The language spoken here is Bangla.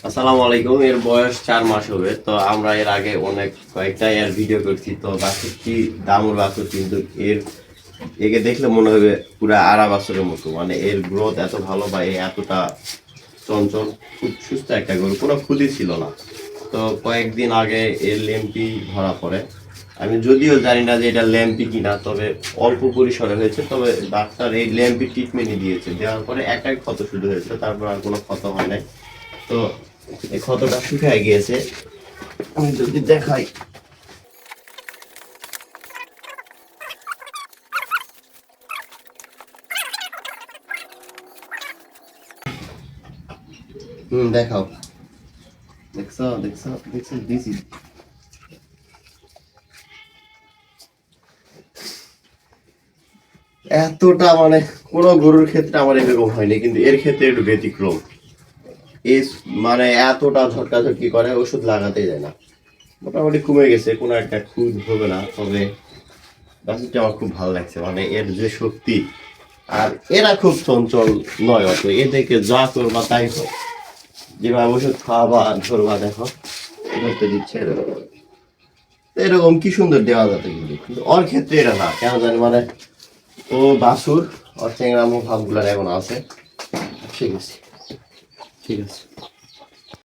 আসসালামু আলাইকুম। এর বয়স 4 মাস হবে। তো আমরা এর আগে অনেক কয়েকটা এর ভিডিও করছি। তো বাছুরটি দামুর বাছুর, কিন্তু একে দেখলে মনে হবে পুরো আরা বাছুরের মতো। মানে এর গ্রোথ এত ভালো, বা এতটা চঞ্চল, খুব সুস্থ একটা গরু, কোনো খুদি ছিল না। তো কয়েকদিন আগে এর ল্যাম্পি ধরা পড়ে। আমি যদিও জানি না যে এটা ল্যাম্পি কিনা, তবে অল্প পরিসরে হয়েছে। তবে ডাক্তার এই ল্যাম্পি ট্রিটমেন্টই দিয়েছে, দেওয়ার পরে একটাই ক্ষত শুধু হয়েছে, তারপর আর কোনো ক্ষত হয় নাই। তো এই ক্ষতটা শুকায় গিয়েছে। আমি যদি দেখাই, দেখাও, দেখছো দেখছো দেখছো দিছি। এতটা মানে কোন গরুর ক্ষেত্রে আমার এরকম হয়নি, কিন্তু এর ক্ষেত্রে একটু ব্যতিক্রম। এই মানে এতটা ঝটকাঝটকি করে, ওষুধ লাগাতে যায় না। মোটামুটি কমে গেছে, কোনো একটা খুঁজ হবে না। তবে বাছুরটা আমার খুব ভালো লাগছে, মানে এর যে শক্তি। আর এরা খুব চঞ্চল নয় অত, এদেরকে যা করবা তাই হয়। যেভাবে ওষুধ খাওয়াবা ধরবা, দেখো ধরতে দিচ্ছে এরকম। এরকম কি সুন্দর দেওয়া যেত, কিন্তু কিন্তু ওর ক্ষেত্রে এটা না, কেন জানি মানে ও বাছুর, ওর চ্যাংরামো ভাবগুলার এখন আছে। ঠিক আছে, ঠিক আছে।